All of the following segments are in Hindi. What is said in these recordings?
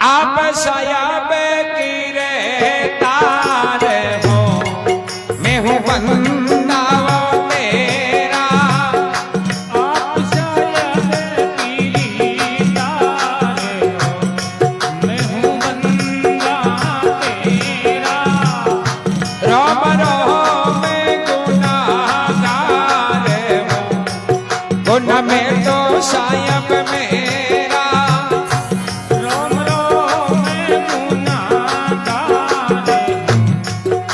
आप सायाब की रे तार हो, मैं हूँ बंदा तेरा। आप सायाब की तार हो, मैं हूँ बंदा तेरा। रोम रोम में गुनाहगार हूँ, गुन में तो सायब मेरा। रोम रोम में गुनाहगार हूँ, गुन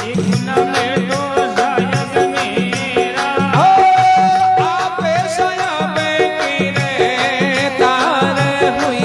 में तो सायब मेरा। आप सायब की रे तार हुई।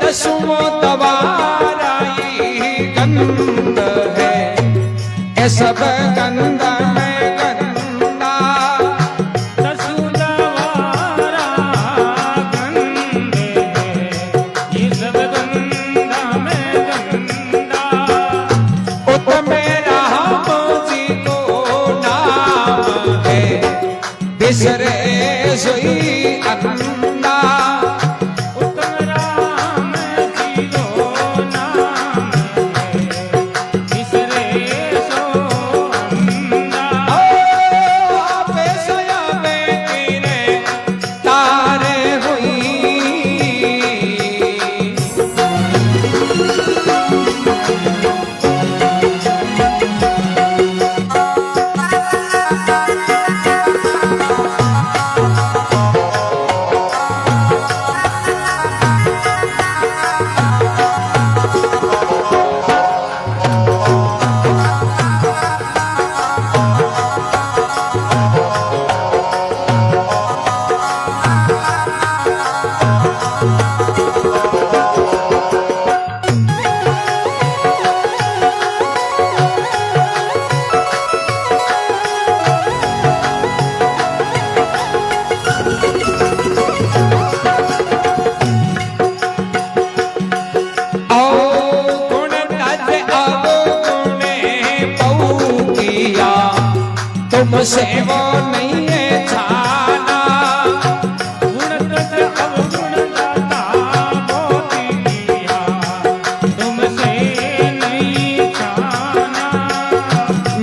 दसुओं तवाराई गंध है, ये सब गंध में गंदा। दसुदवारा गंध है, ये सब गंधा में गंदा। उत मेरा हम जी को नाम है, बिसरे सोई अंदा। उत्तम राम जी को नाम है, बिसरे सो अंधा। आप सायब की रे तार हुई। तुमसे वो नहीं है छाना। गुण तज अवगुण दाता मोती दिया, तुमसे नहीं छाना।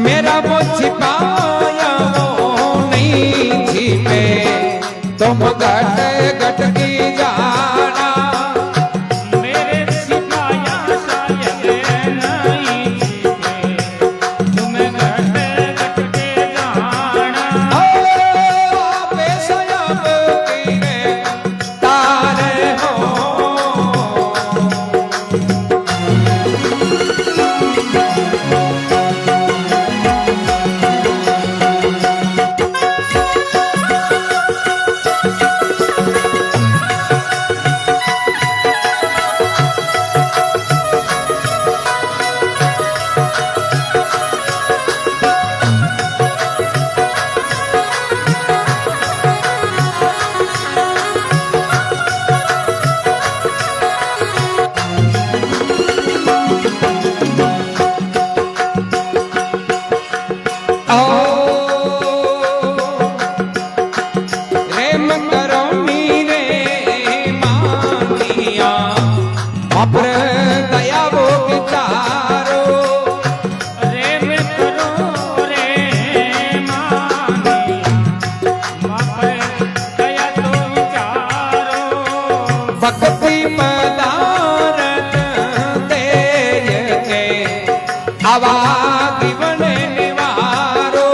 मेरा वो छिपाया वो नहीं छिपे, तुम घट घट की जाना। मेरे सिपाया शायद नहीं छिपे, तुम घट घट के जाना। आप सायब की रे तार हो। भक्ति पदारथ तेज के आवा जीवन निवारो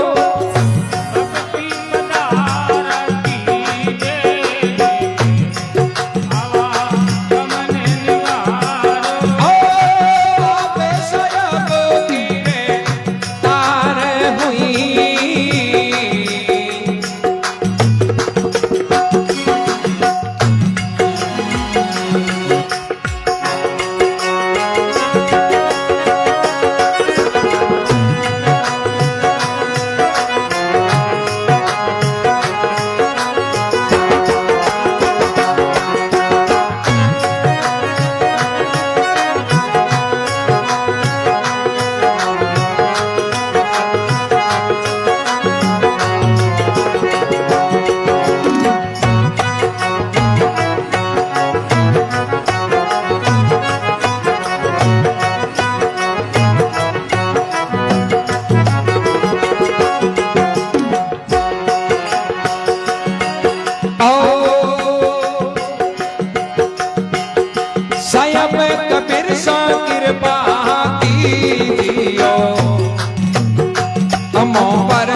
मोह पर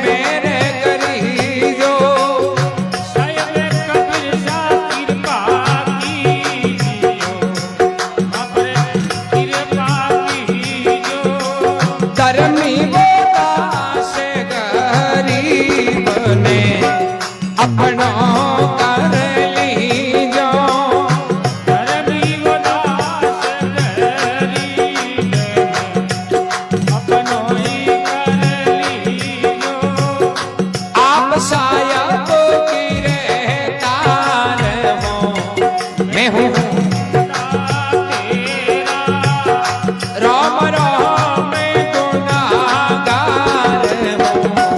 मेरे करी जो साहेब कबीर शाह कृपा कीजियो बाबरे कृपा कीजियो धर्मी वो दास गरीब ने अपना कर लीजो धर्मी वो दास गरीब अपनो ही कर लीजो आप सायब की रहतार हो मैं हूँ तेरा राम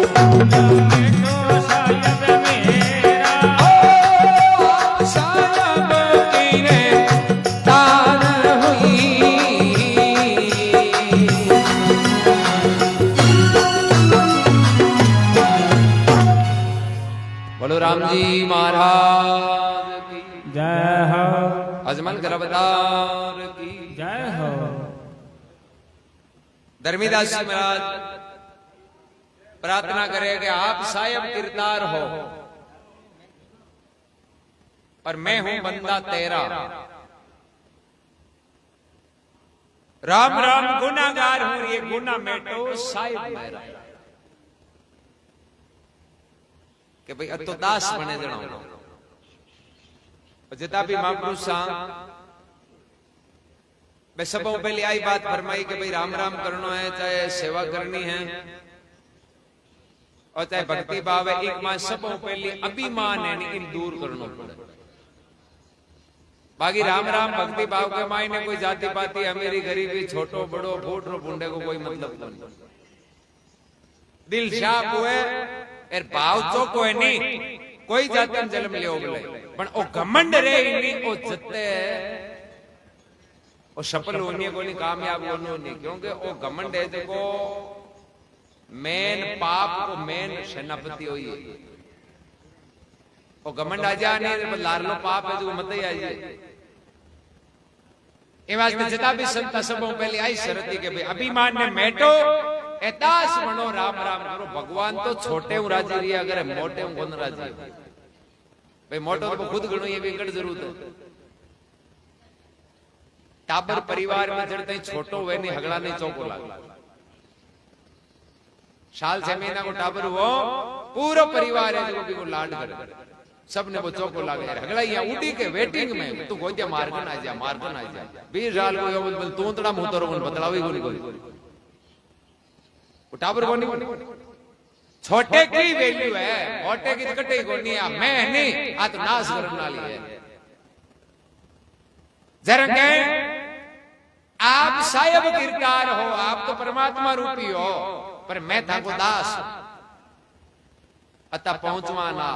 राम मैं गुनाहगार हूँ मेटो साहेब मेरा ओ सायब की रहतार हुई बोलो राम जी महाराज की जय हो अजमल गर्भदार की जय हो धर्मीदास जी महाराज प्रार्थना करे कि आप सायब किरदार हो और मैं हूं बंदा तेरा राम राम गुनाहगार हूं ये गुना मेटो सायब मेरा कि भाई अतो दास बने जणो जिता भी महापुरुष सा मैं सबों पहले आई बात फरमाई कि भाई राम राम करना है चाहे सेवा करनी है और चाहे भक्ति भाव है एक मां सबों पहले अभिमान है इन दूर करना पड़े बाकी राम राम भक्ति भाव के माई ने कोई जाति पाति अमीरी गरीबी छोटो बड़ो फूटरो पुंडे को कोई मतलब नहीं दिल शाप हुए एर भाव चौको है नहीं कोई जाति में जन्म लियो बोले पण ओ घमंड रे इनी ओ जते ओ सफल होने को नहीं कामयाब होने नहीं क्योंकि ओ घमंड है देखो मेन पाप को मेन सेनापति होई है ओ घमंड आ जा नहीं लारलो पाप है जो मत ही आ जाए ए वास्ते जता भी संत सबों पहले आई शरत के भाई अभिमान ने मेटो एतास मनो राम राम करो भगवान तो छोटे हूं राजी रिया अगर मोटे हूं कौन राजी भाई मोटो तो खुद गणो ये विकट जरूरत है टाबर परिवार में जड़ते छोटो वे नहीं हगड़ा नहीं चौको लागे साल 6 महीना को टाबर वो पूरा परिवार है जो भी को लाड करे सब ने वो चौको लागे यार हगड़ा यहाँ उठी के वेटिंग में तू गोदिया मारकन आ जा 20 साल को यो बोल तू तड़ा मुंह तो बतलावी कोनी कोई टाबर को नहीं छोटे की वैल्यू है मोटे की कटे को नहीं मैं नहीं आ तो नाश करने वाली है जरा कह आप सायब किरदार हो आप तो परमात्मा रूपी हो पर मैं था को दास अता पहुंचवा ना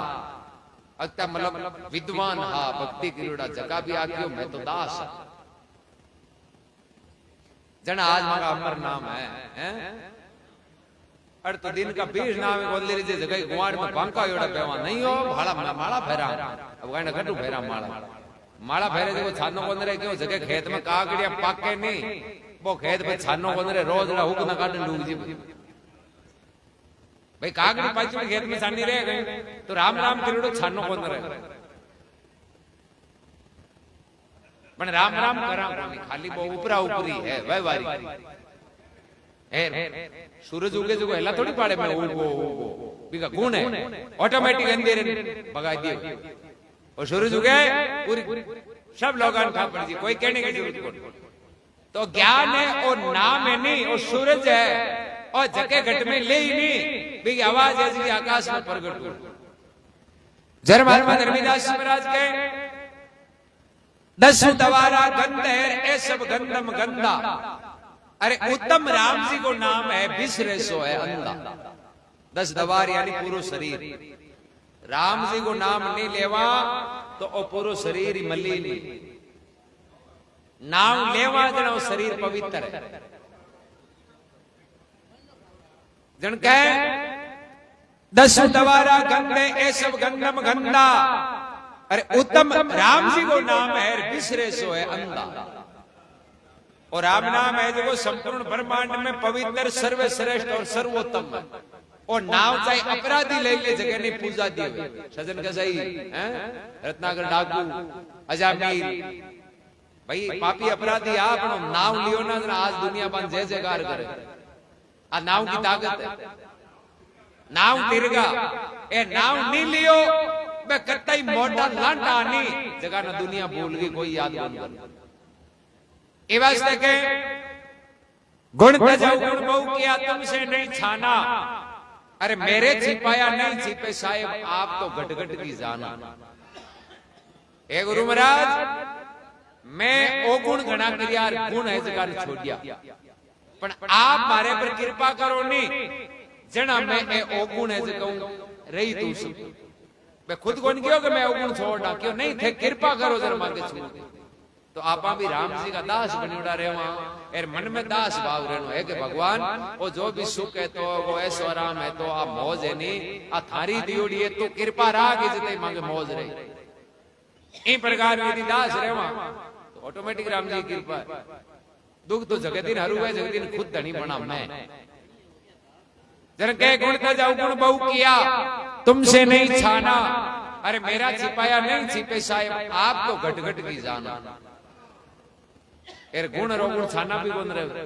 अता मतलब विद्वान हा भक्ति किरोड़ा जगह भी आकियो मैं तो दास जना आज मेरा अमर नाम है अर तो दिन का 20 नाम बोल लीजिए जगह गुवाड़ में बांका योड़ा पेवा नहीं हो भाड़ा माला फेरा अब कहना कटू फेरा माला फेरे देखो छानो को नरे क्यों जगह खेत में काकड़िया पाके नहीं वो खेत पे छानो को नरे रोज हुक ना काटन डूब जी भाई काकड़ी पाची में खेत में छानी रह गई तो राम राम करियो छानो को नरे पण राम राम करा खाली वो ऊपरा ऊपरी है व्यवहारिक सूरज उगे जो हेला थोड़ी पाड़े में वो बिका गुण है ऑटोमेटिक अंधेर भगा दियो और सूरज उगे पूरी सब लोग पड़ जी कोई कहने की जरूरत नहीं तो ज्ञान है और नाम है नहीं और सूरज है और जगह घट में ले ही नहीं बिकी आवाज ऐसी आकाश में प्रकट हो जर महात्मा धर्मीदास महाराज के 10 दवारा गंधेर ए सब गंधम गंदा अरे उत्तम राम जी को नाम है बिसरे सो है अंधा 10 दवार यानी पूरा शरीर राम जी को नाम नहीं लेवा तो ओ पूरा शरीर ही मलिन नाम लेवा जनो शरीर पवित्र है जन कहे 10 दवारा गंधे ए सब गंधम गंदा अरे उत्तम राम जी को नाम है बिसरे सो है अंधा और राम नाम है जो संपूर्ण ब्रह्मांड में पवित्र सर्वश्रेष्ठ और सर्वोत्तम है। और नाव चाहे अपराधी ले ले जगह नहीं पूजा दी सजन का सही है। रत्नाकर डाकू अजामीर भाई पापी अपराधी आप नाव लियो ना आज दुनिया बन जय जयकार करे। आ नाव की ताकत है। नाव तिरगा ए नाव नहीं लियो मैं कतई मोटा लांटा नहीं जगह ना दुनिया भूल गई कोई याद बन कर। ए वास्ते के गुण तजाऊ गुण बहु किया तुमसे नहीं छाना। अरे मेरे छिपाया नहीं छिपे साहेब आप तो घट घट की जाना। ए गुरु महाराज मैं ओ गुण गणा कर यार गुण है जगह छोड़िया पण आप मारे पर कृपा करो नहीं जना मैं ए ओ गुण है जगह रही तू सब मैं खुद को नहीं क्यों कि मैं ओ गुण छोड़ना क्यों नहीं थे कृपा करो जरा मांगे छोड़ तो आपा भी राम जी का दास बनियोड़ा रहे वहां एर मन में दास भाव रहनो है कि भगवान वो जो भी सुख है तो वो ऐसो आराम है तो आ मौज है नहीं आ थारी दियोड़ी है तो कृपा राग जिते मांगे मौज रही इन प्रकार यदि दास रहे वहां तो ऑटोमेटिक राम जी की कृपा दुख तो जगतिन हरू है जगतिन खुद धनी बना मैं जरा कह गुण का जाऊ गुण बहु किया तुमसे नहीं छाना। अरे मेरा छिपाया नहीं छिपे साहेब आप तो घट घट की जाना। एर गुण रो गुण छाना भी गुण रहे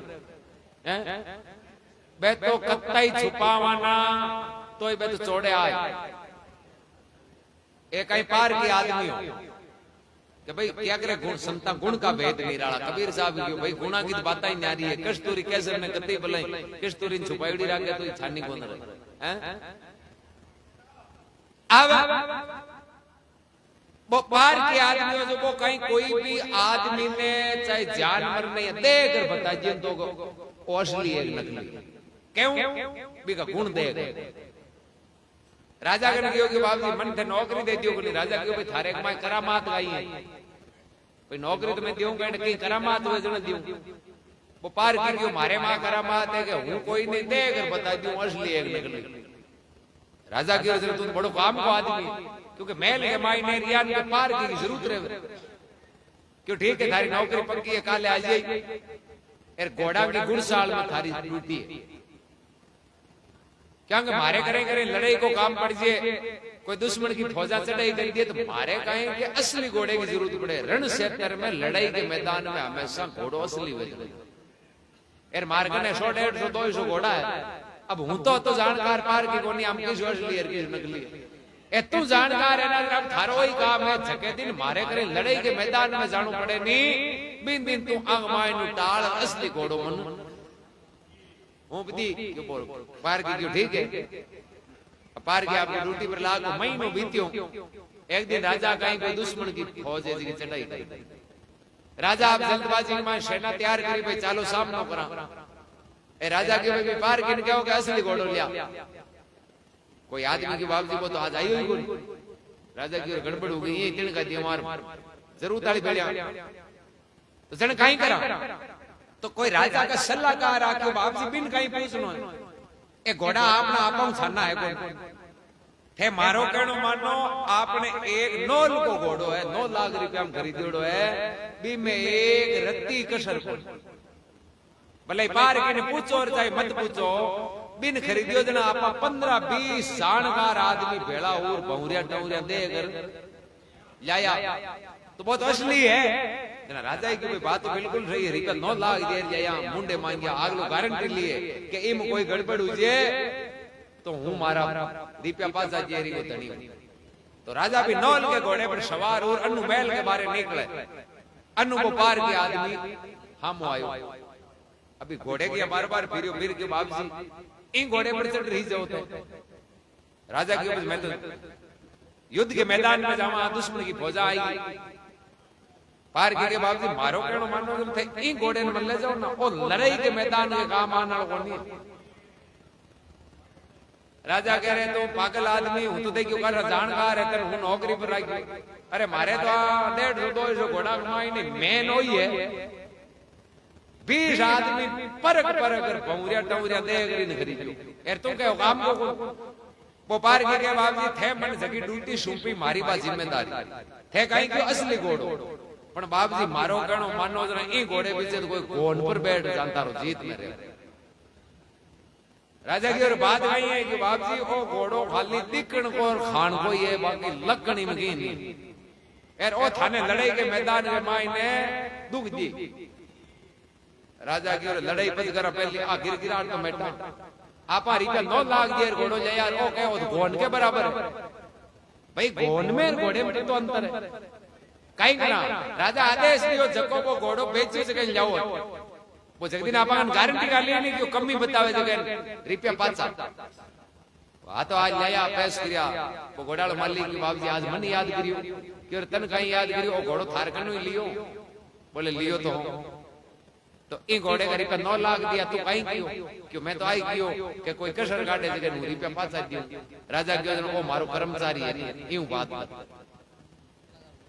हैं बे तो कत्ताई छुपावाना तो बे तो चोड़े आए एक आई पार की आदमी हो कि भाई क्या करे गुण संता गुण का भेद नहीं रहा। कबीर साहब क्यों भाई गुणा की बात ही न्यारी है कस्तूरी कैसे ने कतई भलाई कस्तूरी छुपाईड़ी राखे तो छानी गुण रहे हैं। अब वो पार के आदमी जो वो कहीं कोई भी आदमी ने चाहे जानवर ने देकर बता दिए तो असली है नकली क्यों भी का गुण देगा। राजा कन कहो कि बाबू जी मन थे नौकरी दे दियो कि राजा कहो भाई थारे माय करामात गई है भाई नौकरी तो मैं देऊं कहीं कहीं करामात हुए जन दियो वो पार की क्यों मारे मां करामात है कि हूं कोई नहीं देकर बता दियो असली है नकली। राजा की वजह तुम बड़ो काम को आदमी क्योंकि महल के मायने रियान के पार की जरूरत रहे क्यों ठीक है थारी नौकरी पक्की है काले आ जाएगी एर घोड़ा की गुड़साल में थारी ड्यूटी है क्या मारे करे लड़ाई को काम पड़ जाए कोई दुश्मन की फौजा चढ़ाई कर दिए तो मारे कहें कि असली घोड़े की जरूरत पड़े। रण क्षेत्र में लड़ाई के मैदान में हमेशा घोड़ो असली वजह एर मार करने 100 150 200 घोड़ा है। अब हूं तो जानकार पार की कोनी हम किस असली एर किस नकली ए तू जानकार है ना थारो ही काम है झके दिन मारे करे लड़ाई के मैदान में जानो पड़े नहीं बिन बिन तू आंख माय नु टाल असली घोड़ो मन ओपदी क्यों बोल पार की क्यों ठीक है पार की आपकी ड्यूटी पर लागो महीनों बीतियो एक दिन राजा कहीं कोई दुश्मन की फौज है जी चढ़ाई करी राजा आप जल्दबाजी में सेना तैयार करी भाई चालो सामना करा ए राजा के भाई पार किन कहो कि असली घोड़ो लिया कोई आदमी के बाप जी को तो आज आई हुई कोई राजा की गड़बड़ हो गई ये दिन का दिमार जरूर ताली बेड़िया तो जन कहीं करा तो कोई राजा का सलाहकार आके बाप जी बिन कहीं पूछनो ए घोड़ा आपने आपा छाना है कोई थे मारो कहनो मानो आपने एक 9 को घोड़ो है 9 लाख रुपया में खरीदोड़ो है बी में एक रत्ती कसर को भले पार के पूछो और चाहे मत पूछो बिन खरीदियो जना आपा 15-20 जानकार आदमी भेड़ा और बहुरिया टौरिया देकर लाया तो बहुत असली है जना राजा की कोई बात तो बिल्कुल सही है रिपा 9 लाख दे जाया मुंडे मांगिया आगलो गारंटी लिए कि इम कोई गड़बड़ हो जाए तो हूं मारा दीपिया पासा जेरी को धनी तो राजा भी 9 के घोड़े पर सवार और अनु महल के बारे निकले अनु को पार के आदमी हम आयो अभी घोड़े की बार बार फिर के बाप जी इन घोड़े पर चढ़ रही जाओ तो राजा की मैं तो युद्ध के मैदान में जावा दुश्मन की फौजा आएगी पार के बाप जी मारो कहनो मानो तुम थे इन घोड़े ने मन ले जाओ ना और लड़ाई के मैदान में काम आना कोनी राजा कह रहे तो पागल आदमी हूं तो देखियो कर जानकार है कर हूं नौकरी पर राखी अरे मारे तो 150-200 घोड़ा कमाई नहीं मेन होई है 20 आदमी परक कर बहुरिया टौरिया देकर इन खरीदियो एर तू कहो काम को वो पार के बाप जी थे मन जगी ड्यूटी सुपी मारी बा जिम्मेदारी थे कहीं क्यों असली घोड़ो પણ બાપજી મારો કણો માનો જરા એ ઘોડે પીછે તો કોઈ કોણ પર બેઠ जानता रो जीत में रहे राजा की और बात नहीं है कि बापजी ओ घोड़ो खाली दिखण को और खान को ये बाकी लकड़ी में की नहीं यार ओ थाने लड़ाई के मैदान में मायने दुख दी राजा की और लड़ाई पद कर पहले आ गिरगिराट तो मेटा आपा रिका 9 लाख देर घोड़ो जाए यार ओ कहे वो घोड़ के बराबर है भाई घोड़ में घोड़े में तो अंतर है कहीं करा राजा आदेश दियो जको को घोड़ो बेची से कहीं जाओ वो जगदीन आपा गारंटी का लिए नहीं कि कमी बतावे जगह रुपया 500 आ तो आज लाया पैस किया वो घोड़ाल मालिक की बाप जी आज मन याद करियो कि तन कहीं याद करियो ओ घोड़ो थार कनु लियो बोले लियो तो इन घोड़े का रुपया 9 लाख दिया तू कहीं क्यों क्यों मैं तो आई क्यों कि कोई कसर काटे जगह रुपया 500 दियो राजा क्यों ओ मारो कर्मचारी है यूं बात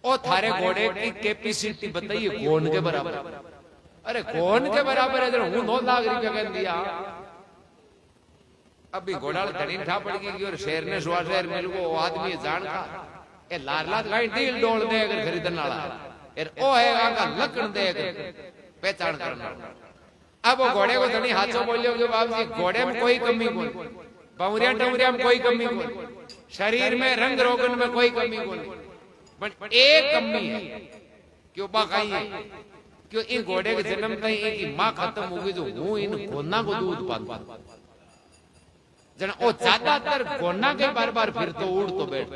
ओ थारे घोड़े की कैपेसिटी बताइए कौन के बराबर अरे कौन के बराबर है हूं 9 लाख रुपया कह दिया अभी घोड़ा धनी ठा पड़ गई और शहर ने सुआ शहर मिल को आदमी जान का ए लार लाख गाई दिल डोल दे अगर खरीदने वाला यार ओ है आका लकड़ दे पहचान करना अब वो घोड़े को धनी हाथों बोलियो कि बाबू जी घोड़े में कोई कमी कोई बावरिया टमरिया में कोई कमी कोई शरीर में रंग रोगन में कोई कमी कोई पर एक कमी है क्यों बाकाई है क्यों इन घोड़े के जन्म तई की मां खत्म हो गई जो हूं इन गोना को दूध पाता जन ओ ज्यादातर गोना के बार-बार फिर तो उड़ तो बैठ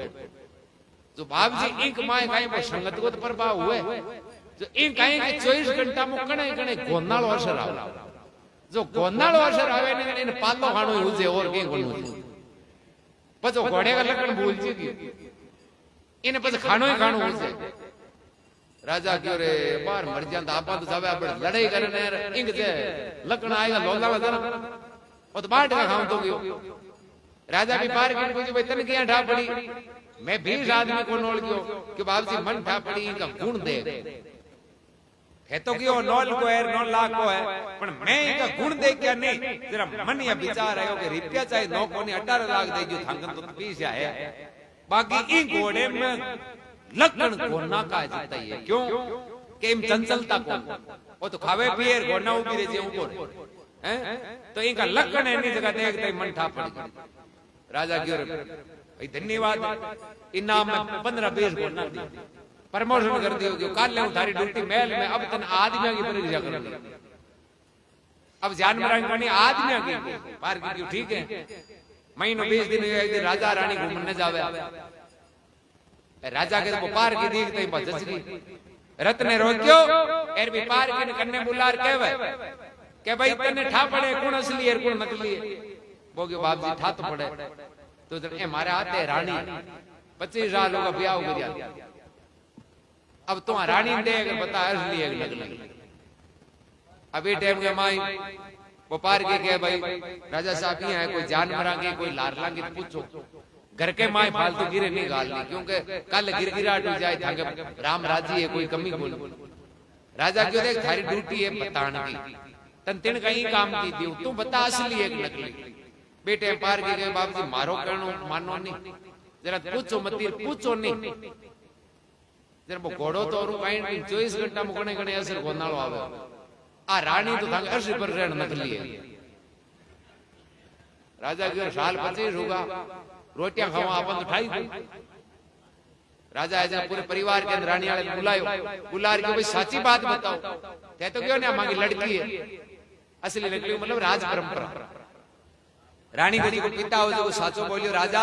जो बाप जी इंक माए काई पर संगत को प्रभाव हुए जो इन काई के 24 घंटा में कणे कणे गोनालो असर आवे जो गोनालो असर आवे ने इन पालो खाणो हुजे और के गोनो पछो घोड़े का लकड़ भूल जी इन पछ खाणो ही खाणो हुजे राजा क्यों रे बार मर जांदा आपा तो जावे आपण लड़ाई करने इंग जे लकड़ आएगा लोला वदन ओ तो बाट का खाऊं तो गयो राजा भी पार के पूछे भाई तने किया ठा पड़ी मैं 20 आदमी को नोल गयो कि बाप जी मन ठा पड़ी इनका गुण दे है तो क्यों 9 को है 9 लाख को है पर मैं इनका गुण दे क्या नहीं जरा मन या विचार आयो कि रुपया चाहे 9 को नहीं 18 लाख दे जो थांगन तो 20 है बाकी इन घोड़े में लकड़ घोड़ना का जीता ही है क्यों कि इन चंचलता को वो तो खावे पिए घोड़ना उभी रहे जे ऊपर हैं तो इनका लकड़ है नहीं जगह देखते मन ठा पड़ी राजा क्यों भाई धन्यवाद इनाम में 15-20 घोड़ना दी प्रमोशन कर दियो जो काल ले थारी ड्यूटी महल में अब तन आदमियों की परीक्षा कर अब जानवर की आदमियों की पार की ठीक है महीनों 20 दिन एक दिन राजा रानी घूमने जावे राजा के पार की देखते ही बचस गई रत्ने रोक्यो एर भी पार की कन्ने बुलार कहवे के भाई तने ठा पड़े कौन असली है कौन नकली है बोगे बाप जी ठा तो पड़े तो ए मारे आते रानी 25 साल का ब्याह हो गया अब तो रानी दे अगर बता असली है नकली अभी टाइम के माई वो पार के कहे भाई राजा साहब यहाँ है कोई जानवर आगे कोई लारला की पूछो घर के माए फालतू गिरे नहीं गालनी क्योंकि कल गिरगिराट हो जाए था राम राजी है कोई कमी बोल राजा क्यों देख थारी ड्यूटी है बतान की तन तिन कहीं काम की दी तू बता असली है नकली बेटे पार के गए बाप जी मारो करणो मानो नहीं जरा पूछो मत पूछो नहीं जरा वो घोड़ो तो और कहीं 24 घंटा में कोने कोने असर गोनालो आवे आ रानी तो थांग 80% नकली है राजा क्यों साल 25 होगा रोटियां खावा अपन तो ठाई राजा ऐसा पूरे परिवार के अंदर रानी वाले बुलायो बुलार के भाई साची बात बताओ ते तो क्यों ना मांगी लड़की है असली नकली मतलब राज परंपरा रानी को पिता हो जो साचो बोलियो राजा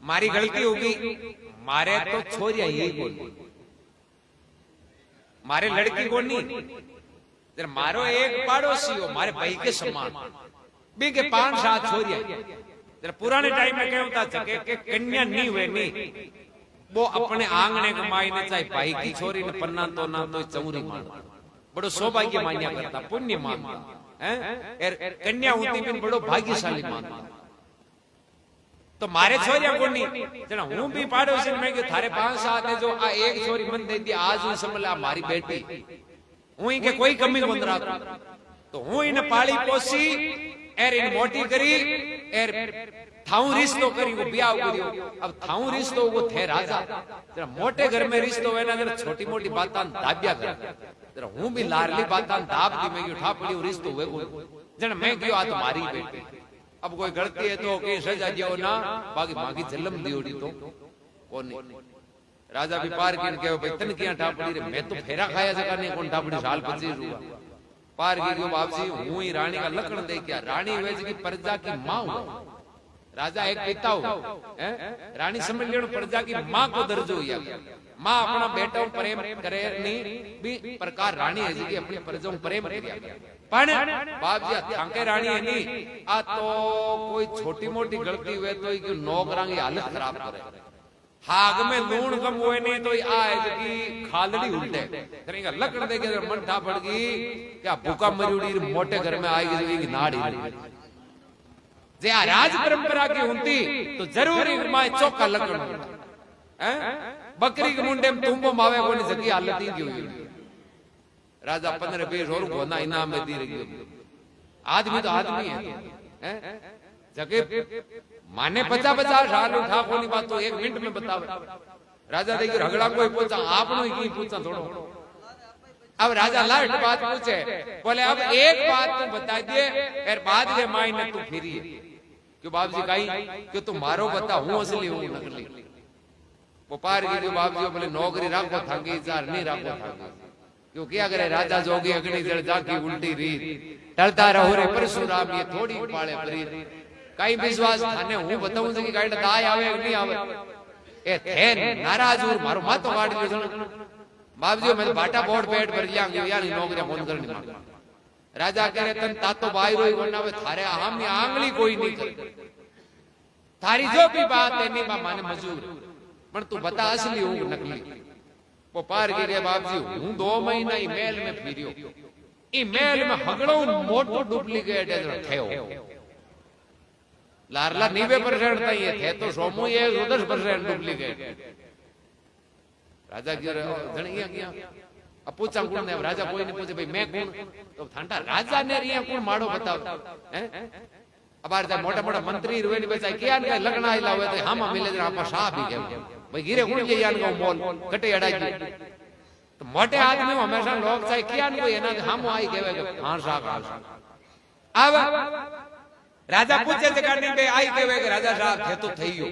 मारी गलती होगी मारे तो छोरिया यही बोल मारे लड़की को नहीं मारो एक पड़ोसी हो मारे भाई के समान बी के 5-7 छोरिया जरा पुराने टाइम में क्या होता था कि कन्या नहीं हुए नहीं वो अपने आंगने को मायने चाहे भाई की छोरी ने पन्ना तो ना तो चौरी मान बड़ो सौभाग्य मान्या करता पुण्य मानता हैं कन्या होती भी बड़ो भाग्यशाली मानता तो मारे छोरिया को नहीं जना हूं भी पड़ोसी में कि थारे 5-7 है जो आ एक छोरी मन दे दी आज हूं समला मारी बेटी हूं के कोई कमी कोन राख तो हूं इन पाली पोसी एर इन मोटी करी एर थाऊ रिश्तो करी वो ब्याह करियो अब थाऊ रिश्तो वो थे राजा जरा मोटे घर में रिश्तो है ना जरा छोटी मोटी बातां दाबिया कर जरा हूं भी लारली बातां दाब दी मैं उठा पड़ी रिश्तो वे जण मैं क्यों आ तुम्हारी बेटी अब कोई गलती है तो के सजा दियो ना बाकी मागी जन्म दियोड़ी तो कोनी राजा भी पार किन के भाई तन किया ठापड़ी रे मैं तो फेरा खाया जका ने कोन ठापड़ी साल 25 रुआ पार की गयो बाबजी हूं ही रानी का लखन दे क्या रानी वेज की प्रजा की मां हुआ राजा एक पिता हो रानी समझ लेनो प्रजा की मां को दर्जो हुआ मां अपना बेटा प्रेम करे नहीं भी प्रकार रानी है जी अपनी प्रजा प्रेम किया पण बाप जी थांके रानी है नहीं आ तो कोई छोटी मोटी गलती हुए तो क्यों नौकरां की हालत खराब करे हाग में लूण कम हुए नहीं तो आ है कि खालड़ी उल्टे करेगा लकड़ दे के मन ठा पड़ गई क्या भूखा मरी उड़ी मोटे घर में आएगी की नाड़ी जे आ राज परंपरा की होती तो जरूरी मां चौका लकड़ हैं बकरी के मुंडे में तुम्बो मावे कोनी जगी हालत ही की हुई राजा 15-20 और गोना इनाम में दी रही आदमी तो आदमी है जगह माने 50-50 साल उठा कोनी बात तो 1 मिनट में बतावे राजा देखिए रगड़ा कोई पूछा आपनो ही पूछा थोड़ो अब राजा लास्ट बात पूछे बोले अब एक बात तू बता दिए फिर बाद में माई ने तू फिरी क्यों बाप जी कही कि तू मारो बता हूं असली हूं नकली वो पार की जो बाप जी बोले नौकरी राखो थांगी जार नहीं राखो थांगी क्यों क्या करे राजा जोगी अग्नि जल जाकी उल्टी रीत टलता रहो रे परशुराम ये थोड़ी पाले प्रीत कई विश्वास थाने हूं बताऊं कि गाइड दाय आवे नहीं आवे ए थे नाराज और मारो मातो काट लियो बाप जी मैं तो बाटा बोर्ड पेट भर लिया यार नौकरी फोन करनी मांग राजा करे तन तातो बाई रोई कोना वे थारे हम आंगली कोई नहीं करे थारी जो भी बात है नहीं माने मजूर पण तू बता असली हूं नकली वो पार की रे बाप जी हूं 2 महीना ही मेल में फिरियो ई मेल में हगड़ो मोटो डुप्लीकेट है थयो लारला 90% तई है थे तो सोमो ये 10% डुप्लीकेट राजा की जणिया गया अब पूछा कौन ने राजा कोई ने पूछे भाई मैं कौन तो थांटा राजा ने रिया कौन माड़ो बताओ हैं अब आर मोटा मोटा मंत्री रुए ने बेचाई किया ने लगना आइला हुए तो हम मिले जरा आपा साहब ही के भाई गिरे कौन जे यान को मोल कटे अड़ाई तो मोटे आदमी हमेशा लोग चाहे किया ने कोई ना हम आई केवे हां साहब अब राजा पूछे जका ने बे आई केवे के राजा साहब थे तो थईयो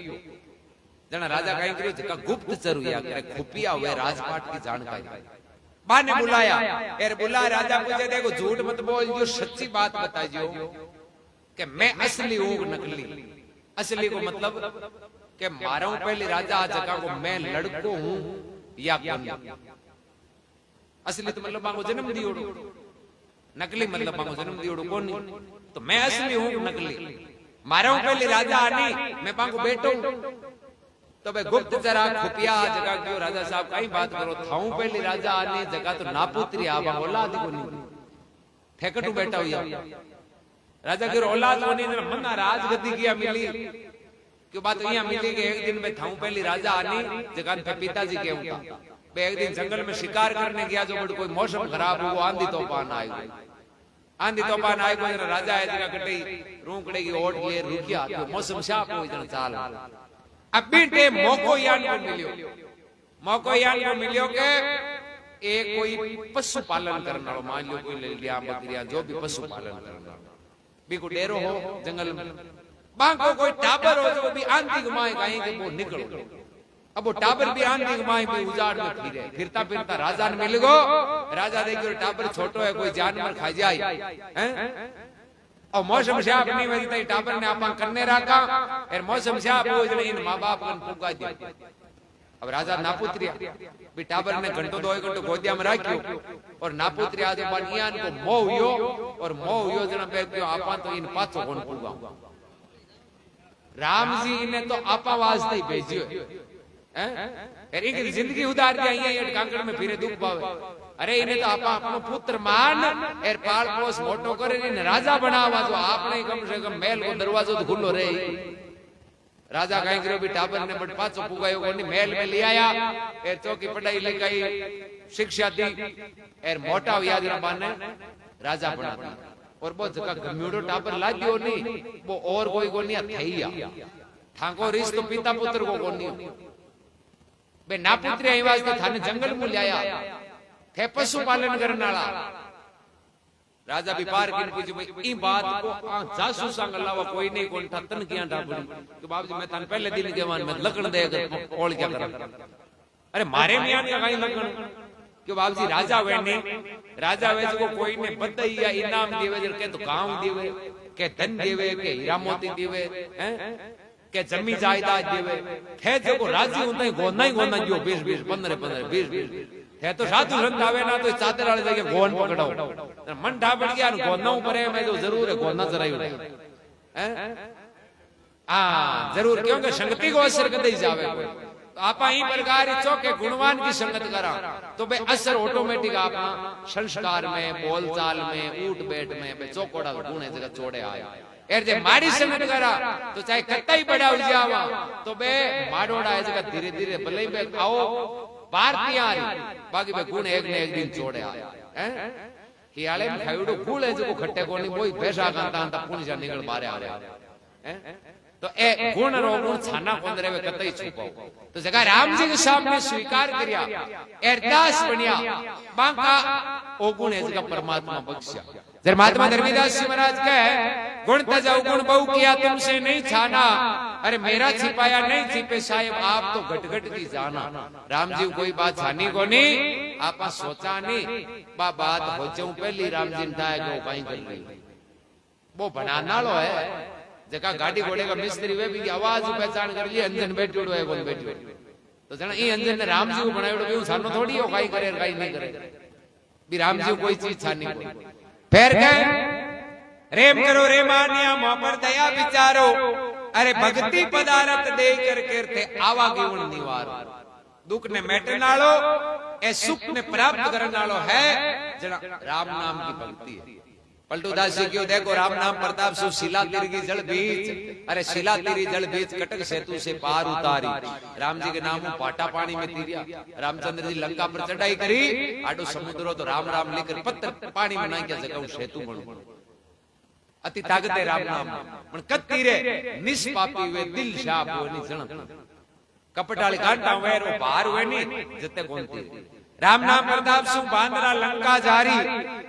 जना राजा कहीं करियो जका गुप्त चरुया करे खुफिया हुए राजपाट की जानकारी बा ने बुलाया एर बुला राजा पूछे देखो झूठ मत बोल जो सच्ची बात बताइयो कि मैं असली हूं नकली असली को मतलब कि मारा हूं पहले राजा जगह को मैं लड़को हूं या कौन असली तो मतलब मांगो जन्म दियो नकली मतलब मांगो जन्म दियो कौन तो मैं असली हूं नकली मारा हूं पहले राजा आनी मैं मांगो बेटो तो भाई गुप्त जरा खुफिया जगह क्यों राजा साहब कहीं बात करो थाऊ पहले राजा आने जगह तो नापुत्री आवा औलाद को नहीं फेकटू बैठा हुआ राजा की औलाद को नहीं मना राजगद्दी किया मिली क्यों बात यहाँ मिली कि एक दिन में थाऊ पहली राजा आनी जगह पे पिताजी के उनका एक दिन जंगल में शिकार करने गया जो बड़ कोई मौसम खराब हुआ आंधी तूफान आए आंधी तूफान आए कोई राजा है जगह कटे रूकड़े की ओट लिए रुकिया तो मौसम शाप हो इधर चाल अब बीटे मौको यान को मिलियो के एक कोई पशु पालन करना हो मान लो कोई ले लिया बकरियां जो भी पशु पालन करना भी को डेरो हो जंगल में बांको कोई टाबर हो जो भी आंधी घुमाए कहीं के वो निकलो अब वो टाबर भी आंधी घुमाए भी उजाड़ में फिरे फिरता फिरता राजा ने मिल गो राजा देखियो टाबर छोटो है कोई जानवर खा जाए हैं और मौसम शाप नहीं वजह टाबर ने आपा करने रखा और मौसम शाप हो जने इन मां-बाप कन पुगा दिया अब राजा नापुत्रिया भी टाबर ने घंटो 2 घंटो गोदिया में राख्यो और नापुत्रिया जो बनियान को मोह हुयो और मोह हुयो जना पे क्यों आपा तो इन पाछो कोन पुगा राम जी ने तो आपा वास्ते ही भेजियो हैं अरे इनकी जिंदगी उधार दिया ये कांकड़ में फिरे दुख पावे अरे इन्हें तो आपा अपनो पुत्र मान एर पाल पोस मोटो करे ने राजा बनावा तो आपने कम से कम महल को दरवाजो तो खुलो रहे राजा कहीं करो भी टाबर ने बट पाछो पुगायो कोनी महल में ले आया एर चौकी पढ़ाई लगाई शिक्षा दी एर मोटा याद रबाने राजा बना दिया और बहुत जगह गम्यूडो टापर ला दियो नहीं वो और कोई को नहीं थैया ठाको रिस तो पिता पुत्र को कोनी बे ना पुत्री आई वास्ते थाने जंगल में लाया थे पशुपालन करने वाला राजा विपार की पूछे भाई ई बात को जासूस संग अलावा कोई नहीं कोन था तन किया डाबड़ी तो बाप जी मैं तन पहले दिन के मान में लगन दे ओल क्या कर अरे मारे मियां ने कहीं लगन क्यों बाप जी राजा वे को कोई ने बदई या इनाम देवे के तो गांव देवे के धन देवे के हीरा मोती देवे हैं के जमी जायदाद देवे थे जो राजी होता है गोना ही गोना जो 20 20 15 15 20 20 है तो साधु संत आवे ना तो चादर वाले जगह गोन पकड़ाओ मन ढा पड़ गया गोना ऊपर है मैं तो जरूर है गोना जराई उड़े हैं हां जरूर क्योंकि संगति को असर कर दे जावे कोई तो आपा ही प्रकार चौके गुणवान की संगत करा तो बे असर ऑटोमेटिक आपा संस्कार में बोलचाल में उठ बैठ में बे चौकोड़ा गुण है जगह छोड़े आया एर जे माड़ी संगत करा तो चाहे कतई बड़ा हो जावा तो बे माडोड़ा है जगह धीरे धीरे भले बे आओ भारतीय बाकी बे गुण एक ने एक दिन छोड़े आया हैं हियाले में खाइडो गुण है जो खट्टे कोनी कोई भैसा कांता अंता पुन जा निकल बारे आ रहा हैं तो ए गुण रो गुण छाना पंदरे वे कतई छुपाओ तो जगह राम जी के सामने स्वीकार करिया अरदास बनिया बांका ओ गुण है जगह परमात्मा बख्शा जब महात्मा धर्मीदास जी महाराज कहे गुण तजाऊ गुण बहु किया तुमसे नहीं छाना अरे मेरा छिपाया नहीं छिपे साहेब आप तो घट घट की जाना राम जी कोई बात छानी को नहीं आप सोचा नहीं बात हो जाऊं पहली राम जी था कहीं कर रही वो बनाना लो है जगह गाड़ी घोड़े का मिस्त्री वे भी आवाज पहचान कर लिए अंजन बैठो है कौन बैठो तो जना ई अंजन ने राम जी को बनायो क्यों सानो थोड़ी हो काई करे काई नहीं करे भी राम जी कोई चीज छानी को फिर कहे रेम करो रे मानिया मां पर दया विचारो अरे भक्ति पदारथ दे कर करते आवा गुण निवारो दुख ने मेटने वालो ए सुख ने प्राप्त करने वालो है जना राम नाम की भक्ति है पलटू दास जी क्यों देखो राम नाम प्रताप सु शिला तिरगी जल बीच अरे शिला तिरी जल बीच कटक सेतु से पार उतारी राम जी के नाम पाटा पानी में तीरिया रामचंद्र जी लंका पर चढ़ाई करी आडो समुद्रो तो राम राम लेकर पत्थर पानी में ना क्या जगह सेतु बनो अति ताकत है राम नाम पण कत तीरे निष्पापी वे दिल शाप होनी जण कपटाली कांटा वेरो बाहर हुए नी जते कोन तीरे राम नाम प्रताप सु बांदरा लंका जारी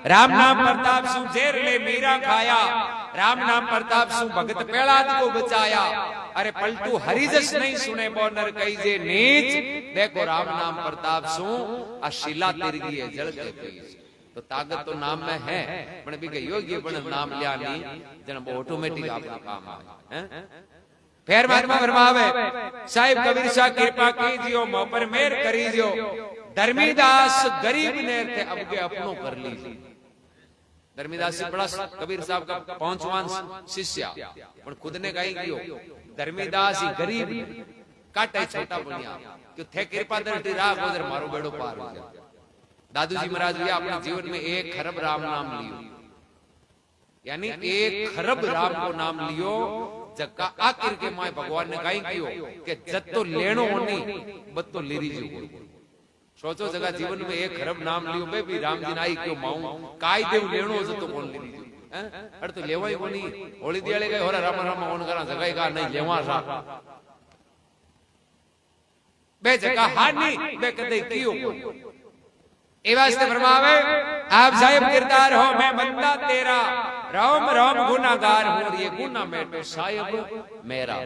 राम नाम प्रताप सु जेर ले मीरा खाया राम नाम प्रताप सु भगत प्रहलाद को बचाया अरे पलटू हरिजस नहीं सुने बोनर कई जे नीच देखो राम नाम प्रताप सु आ शिला तिरगी है जल के पीस तो ताकत तो नाम में है पण भी के योग्य पण नाम लिया नहीं जन वो ऑटोमेटिक आपका काम है फिर महात्मा फरमावे साहिब कबीर शाह कृपा कीजियो मोह पर मेहर करीजियो धर्मीदास गरीब ने थे अब के अपनों कर लीजिए धर्मीदास से बड़ा कबीर साहब का 5वां शिष्य पर खुद ने कही कियो धर्मीदास ही गरीब काटे छोटा बनिया क्यों थे कृपा दृष्टि राह गुजर मारो बेड़ो पार हो गया दादू जी महाराज भी अपने जीवन में 1 खरब राम नाम लियो यानी 1 खरब राम को नाम लियो जक्का आखिर के माय भगवान ने कही कियो कि जत तो लेनो होनी बत तो लेरी जो सोचो जगह जीवन में 1 खरब नाम लियो बे भी राम जी नाई क्यों माऊ काय देव लेनो जतो कोन लेरी हैं अरे तो लेवाई कोनी होली दियाळे गए होरा राम राम ओन करा जगह का नहीं लेवा सा बे जगह हानी बे कदे कियो ए वास्ते फरमावे आप साहिब किरदार हो मैं बंदा तेरा राम राम गुनाहगार हूं ये गुनाह मैं तो साहिब मेरा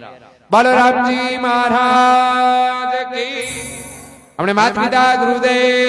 बलराम जी महाराज की हमने माता पिता गुरुदेव